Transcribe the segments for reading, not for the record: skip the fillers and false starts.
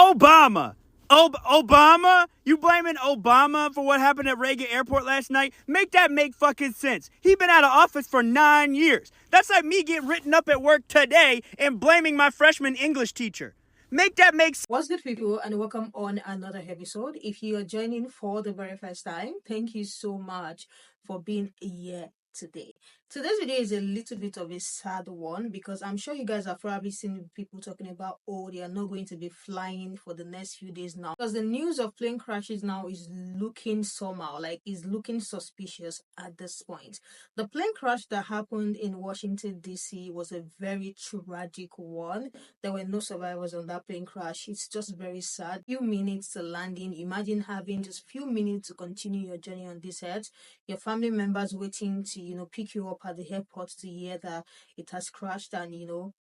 Obama. Obama? You blaming Obama for what happened at Reagan Airport last night? Make that make fucking sense. He been out of office for 9 years. That's like me getting written up at work today and blaming my freshman English teacher. Make that make sense. What's good, people, and welcome on another episode. If you are joining for the very first time, thank you so much for being here today. Today's video is a little bit of a sad one because I'm sure you guys have probably seen people talking about, oh, they are not going to be flying for the next few days now, because the news of plane crashes now is looking somehow, like is looking suspicious at this point. The plane crash that happened in Washington DC was a very tragic one. There were no survivors on that plane crash. It's just very sad. Few minutes to landing. Imagine having just few minutes to continue your journey on this earth. Your family members waiting to, pick you up at the airport to hear that it has crashed, and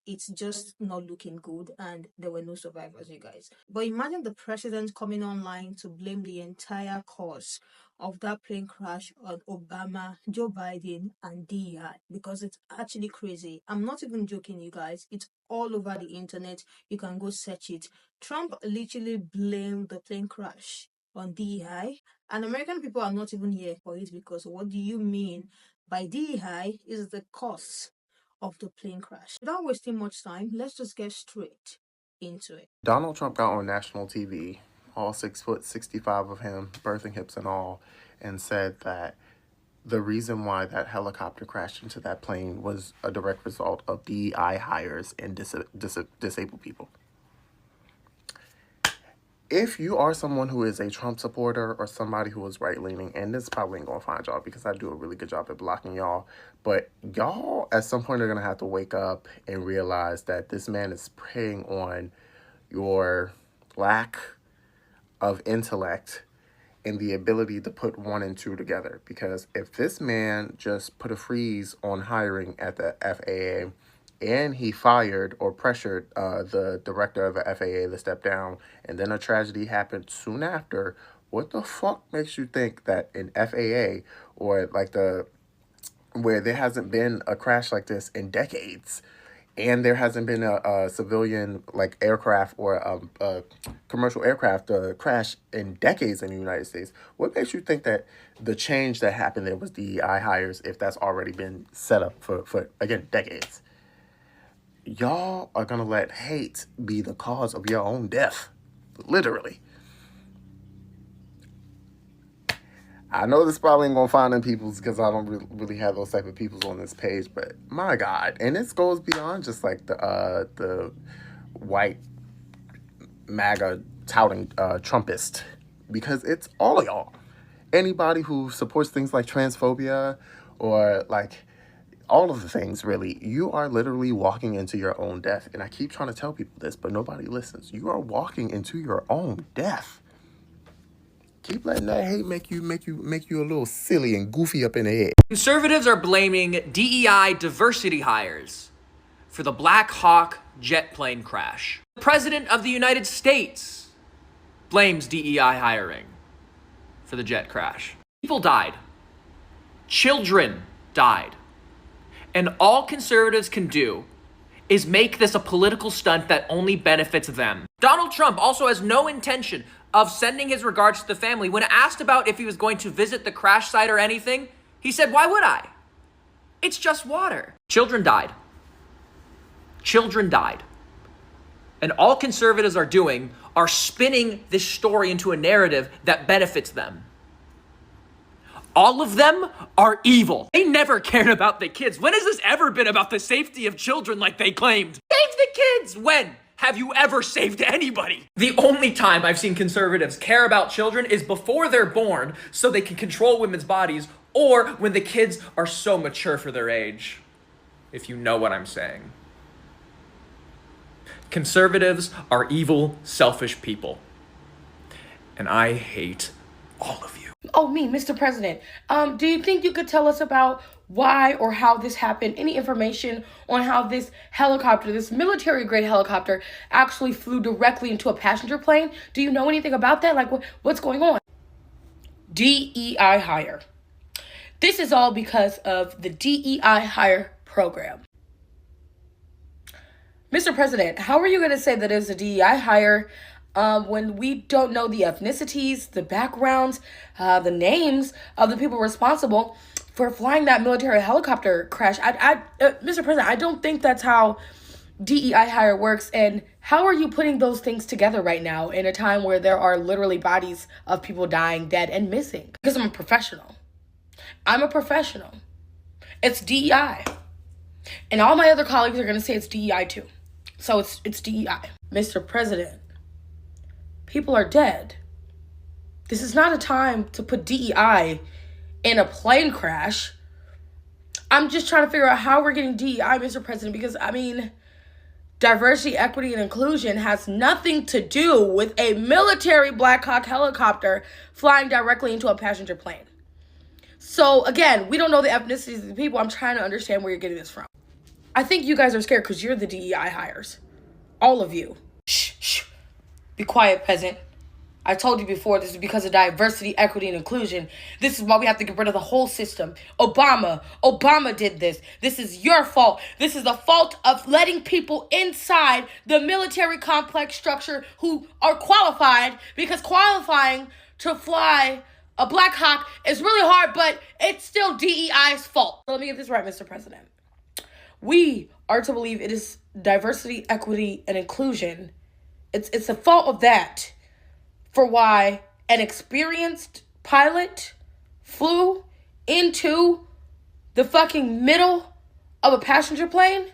it's just not looking good, and there were no survivors, you guys. But imagine the president coming online to blame the entire cause of that plane crash on Obama, Joe Biden, and DEI, because it's actually crazy. I'm not even joking, you guys. It's all over the internet. You can go search it. Trump literally blamed the plane crash on DEI, and American people are not even here for it, because what do you mean by DEI is the cause of the plane crash? Without wasting much time, let's just get straight into it. Donald Trump got on national TV, all 6'65" of him, birthing hips and all, and said that the reason why that helicopter crashed into that plane was a direct result of DEI hires and disabled people. If you are someone who is a Trump supporter or somebody who is right-leaning, and this probably ain't going to find y'all because I do a really good job at blocking y'all, but y'all at some point are going to have to wake up and realize that this man is preying on your lack of intellect and the ability to put 1 and 2 together. Because if this man just put a freeze on hiring at the FAA, and he fired or pressured the director of the FAA to step down, and then a tragedy happened soon after, what the fuck makes you think that in FAA or where there hasn't been a crash like this in decades, and there hasn't been a civilian aircraft or a commercial aircraft crash in decades in the United States, what makes you think that the change that happened there was DEI hires if that's already been set up for again, decades? Y'all are going to let hate be the cause of your own death. Literally. I know this probably ain't going to find them peoples because I don't really have those type of peoples on this page, but my God. And this goes beyond just the white MAGA touting Trumpist, because it's all of y'all. Anybody who supports things like transphobia or all of the things, really, you are literally walking into your own death. And I keep trying to tell people this, but nobody listens. You are walking into your own death. Keep letting that hate make you a little silly and goofy up in the head. Conservatives are blaming DEI diversity hires for the Black Hawk jet plane crash. The President of the United States blames DEI hiring for the jet crash. People died. Children died. And all conservatives can do is make this a political stunt that only benefits them. Donald Trump also has no intention of sending his regards to the family. When asked about if he was going to visit the crash site or anything, he said, "Why would I? It's just water." Children died. Children died. And all conservatives are doing are spinning this story into a narrative that benefits them. All of them are evil. They never cared about the kids. When has this ever been about the safety of children like they claimed? Save the kids! When have you ever saved anybody? The only time I've seen conservatives care about children is before they're born so they can control women's bodies, or when the kids are so mature for their age. If you know what I'm saying. Conservatives are evil, selfish people. And I hate all of you. Oh, me, Mr. President. Do you think you could tell us about why or how this happened? Any information on how this helicopter, this military-grade helicopter, actually flew directly into a passenger plane? Do you know anything about that? What's going on? DEI hire. This is all because of the DEI hire program. Mr. President, how are you going to say that it's a DEI hire when we don't know the ethnicities, the backgrounds, the names of the people responsible for flying that military helicopter crash. Mr. President, I don't think that's how DEI hire works. And how are you putting those things together right now in a time where there are literally bodies of people dying, dead, and missing? Because I'm a professional. It's DEI. And all my other colleagues are going to say it's DEI too. So it's DEI. Mr. President, people are dead. This is not a time to put DEI in a plane crash. I'm just trying to figure out how we're getting DEI, Mr. President, because, I mean, diversity, equity, and inclusion has nothing to do with a military Black Hawk helicopter flying directly into a passenger plane. So, again, we don't know the ethnicities of the people. I'm trying to understand where you're getting this from. I think you guys are scared because you're the DEI hires. All of you. Shh. Be quiet, peasant. I told you before, this is because of diversity, equity, and inclusion. This is why we have to get rid of the whole system. Obama did this. This is your fault. This is the fault of letting people inside the military complex structure who are qualified, because qualifying to fly a Black Hawk is really hard, but it's still DEI's fault. Let me get this right, Mr. President. We are to believe it is diversity, equity, and inclusion. It's the fault of that for why an experienced pilot flew into the fucking middle of a passenger plane.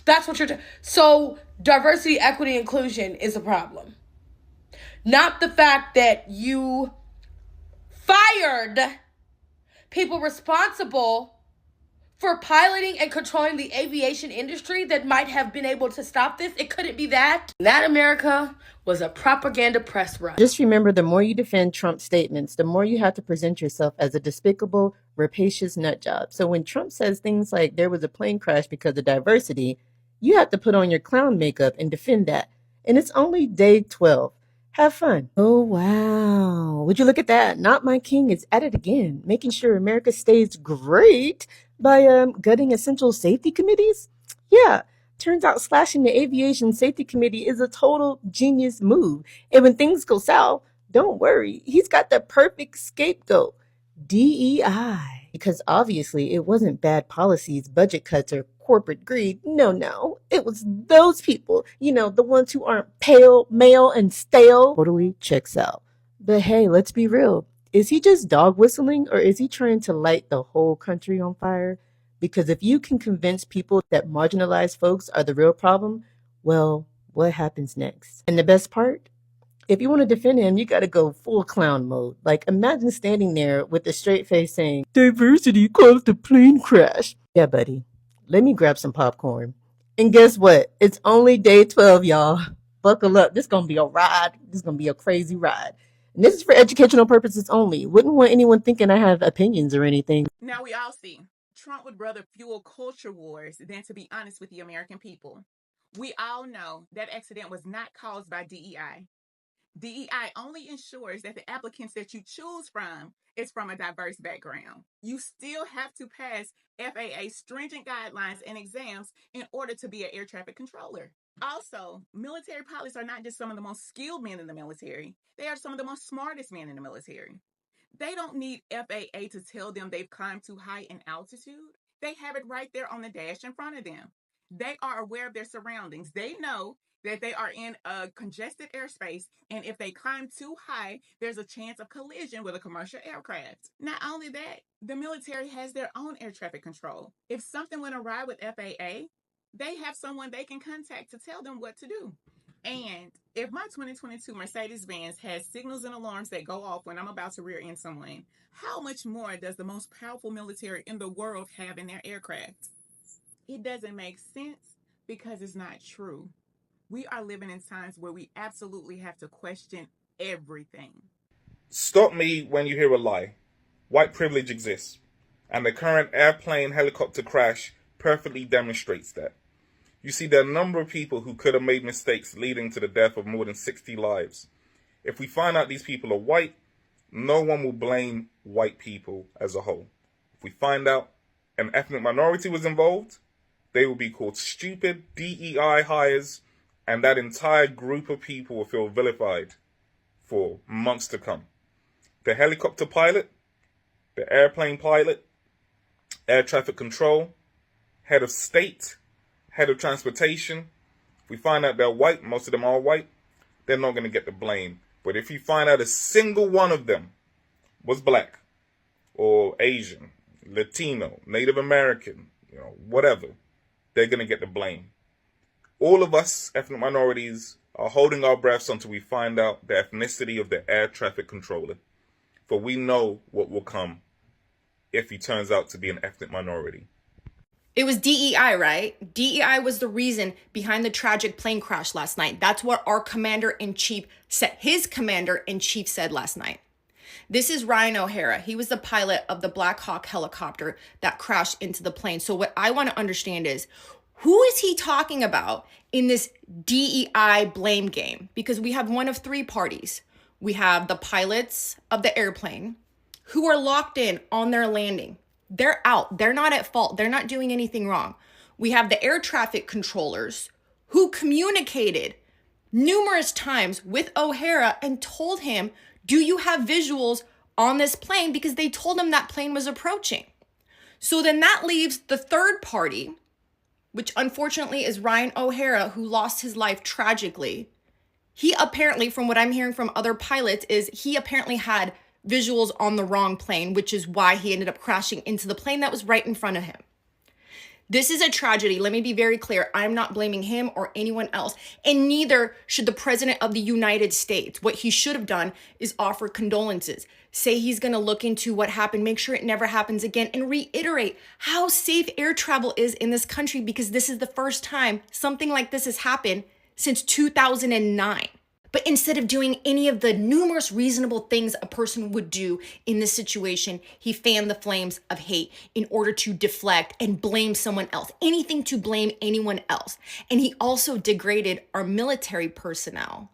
That's what you're So diversity, equity, inclusion is a problem. Not the fact that you fired people responsible for piloting and controlling the aviation industry that might have been able to stop this. It couldn't be that. That America was a propaganda press run. Just remember, the more you defend Trump's statements, the more you have to present yourself as a despicable, rapacious nut job. So when Trump says things like there was a plane crash because of diversity, you have to put on your clown makeup and defend that. And it's only day 12. Have fun. Oh, wow. Would you look at that? Not My King is at it again, making sure America stays great by gutting essential safety committees. Yeah, turns out slashing the Aviation Safety Committee is a total genius move. And when things go south, don't worry. He's got the perfect scapegoat, DEI. Because obviously it wasn't bad policies, budget cuts, or corporate greed. No. It was those people, the ones who aren't pale, male, and stale. Totally checks out. But hey, let's be real. Is he just dog whistling, or is he trying to light the whole country on fire? Because if you can convince people that marginalized folks are the real problem, well, what happens next? And the best part? If you want to defend him, you got to go full clown mode. Like, imagine standing there with a straight face saying, diversity caused a plane crash. Yeah, buddy. Let me grab some popcorn. And guess what? It's only day 12, y'all. Buckle up. This is going to be a ride. This is going to be a crazy ride. And this is for educational purposes only. Wouldn't want anyone thinking I have opinions or anything. Now we all see Trump would rather fuel culture wars than to be honest with the American people. We all know that accident was not caused by DEI. DEI only ensures that the applicants that you choose from is from a diverse background. You still have to pass FAA stringent guidelines and exams in order to be an air traffic controller. Also, military pilots are not just some of the most skilled men in the military. They are some of the most smartest men in the military. They don't need FAA to tell them they've climbed too high in altitude. They have it right there on the dash in front of them. They are aware of their surroundings. They know that they are in a congested airspace, and if they climb too high, there's a chance of collision with a commercial aircraft. Not only that, the military has their own air traffic control. If something went awry with FAA, they have someone they can contact to tell them what to do. And if my 2022 Mercedes-Benz has signals and alarms that go off when I'm about to rear end someone, how much more does the most powerful military in the world have in their aircraft? It doesn't make sense because it's not true. We are living in times where we absolutely have to question everything. Stop me when you hear a lie. White privilege exists, and the current airplane helicopter crash perfectly demonstrates that. You see, there are a number of people who could have made mistakes leading to the death of more than 60 lives. If we find out these people are white, no one will blame white people as a whole. If we find out an ethnic minority was involved, they will be called stupid DEI hires And that entire group of people will feel vilified for months to come. The helicopter pilot, the airplane pilot, air traffic control, head of state, head of transportation. If we find out they're white, most of them are white, they're not going to get the blame. But if you find out a single one of them was black or Asian, Latino, Native American, whatever, they're going to get the blame. All of us ethnic minorities are holding our breaths until we find out the ethnicity of the air traffic controller. For we know what will come if he turns out to be an ethnic minority. It was DEI, right? DEI was the reason behind the tragic plane crash last night. That's what our commander-in-chief said. His commander-in-chief said last night. This is Ryan O'Hara. He was the pilot of the Black Hawk helicopter that crashed into the plane. So what I want to understand is, who is he talking about in this DEI blame game? Because we have one of three parties. We have the pilots of the airplane who are locked in on their landing. They're out. They're not at fault. They're not doing anything wrong. We have the air traffic controllers who communicated numerous times with O'Hara and told him, do you have visuals on this plane? Because they told him that plane was approaching. So then that leaves the third party, which unfortunately is Ryan O'Hara, who lost his life tragically. He apparently, from what I'm hearing from other pilots, is he apparently had visuals on the wrong plane, which is why he ended up crashing into the plane that was right in front of him. This is a tragedy. Let me be very clear. I'm not blaming him or anyone else, and neither should the President of the United States. What he should have done is offer condolences, say he's going to look into what happened, make sure it never happens again, and reiterate how safe air travel is in this country, because this is the first time something like this has happened since 2009. But instead of doing any of the numerous reasonable things a person would do in this situation, he fanned the flames of hate in order to deflect and blame someone else, anything to blame anyone else. And he also degraded our military personnel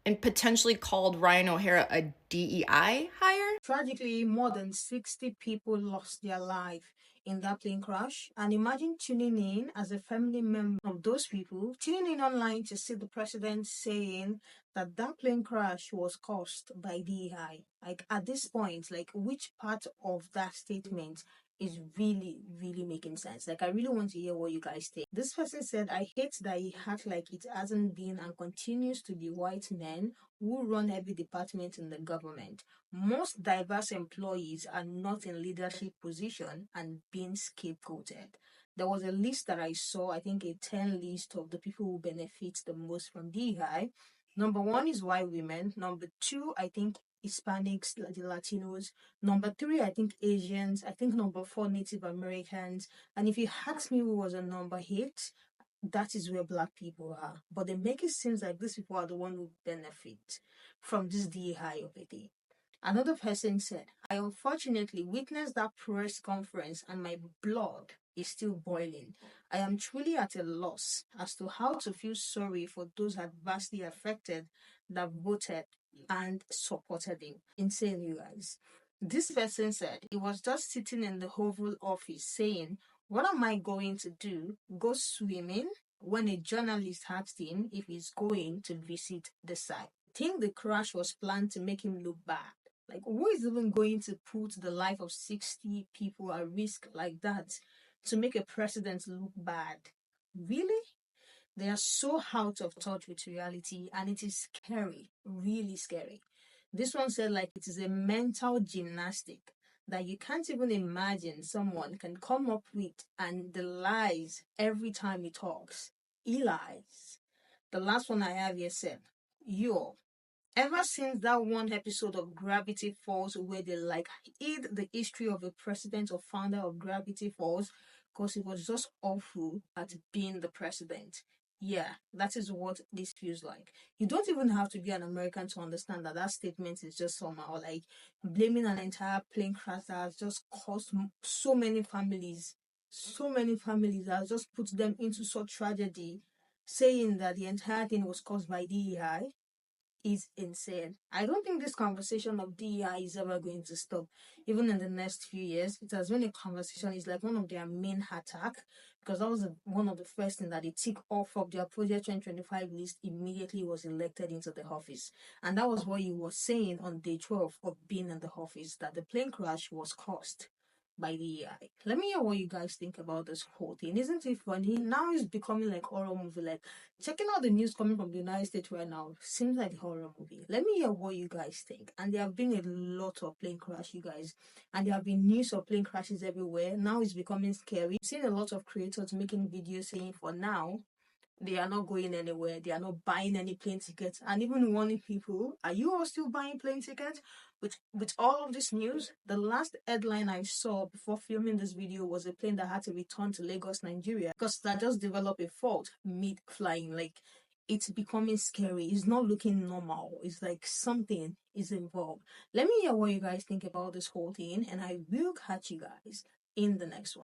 and potentially called Ryan O'Hara a DEI hire. Tragically, more than 60 people lost their life in that plane crash. And imagine tuning in as a family member of those people, tuning in online to see the president saying that that plane crash was caused by DEI. Like, at this point, like, which part of that statement is really, really making sense? Like, I really want to hear what you guys think. This person said, I hate that he acts like it hasn't been and continues to be white men who run every department in the government. Most diverse employees are not in leadership position and being scapegoated. There was a list that I saw, I think a 10 list of the people who benefit the most from DEI. Number 1 is white women. Number 2, I think Hispanics, the Latinos. Number 3, I think Asians. I think number 4, Native Americans. And if you ask me who was a number 8, that is where black people are. But they make it seem like these people are the one who benefit from this DEI of the day. Another person said, I unfortunately witnessed that press conference and my blood is still boiling. I am truly at a loss as to how to feel sorry for those adversely affected that voted and supported him. Insane, you guys. This person said he was just sitting in the Oval Office saying, what am I going to do? Go swimming? When a journalist asked him if he's going to visit the site. I think the crash was planned to make him look bad. Like, who is even going to put the life of 60 people at risk like that to make a president look bad? Really? They are so out of touch with reality, and it is scary, really scary. This one said, like, it is a mental gymnastic that you can't even imagine someone can come up with, and the lies every time he talks. He lies. The last one I have here said, ever since that one episode of Gravity Falls where they like hid the history of the president or founder of Gravity Falls because it was just awful at being the president. Yeah, that is what this feels like. You don't even have to be an American to understand that that statement is just somehow like blaming an entire plane crash that has just cost so many families that has just put them into such tragedy, saying that the entire thing was caused by DEI. Is insane. I don't think this conversation of DEI is ever going to stop. Even in the next few years, it has been a conversation. It's like one of their main attack because that was one of the first things that they took off of their Project 2025 list immediately was elected into the office. And that was what he was saying on day 12 of being in the office, that the plane crash was caused by the AI. Let me hear what you guys think about this whole thing. Isn't it funny? Now it's becoming like horror movie. Like checking out the news coming from the United States right now seems like a horror movie. Let me hear what you guys think. And there have been a lot of plane crash, you guys, and there have been news of plane crashes everywhere. Now it's becoming scary. I've seen a lot of creators making videos saying for now they are not going anywhere. They are not buying any plane tickets, and even warning people: are you all still buying plane tickets? With all of this news, the last headline I saw before filming this video was a plane that had to return to Lagos, Nigeria, because that just developed a fault mid-flying. Like it's becoming scary. It's not looking normal. It's like something is involved. Let me hear what you guys think about this whole thing, and I will catch you guys in the next one.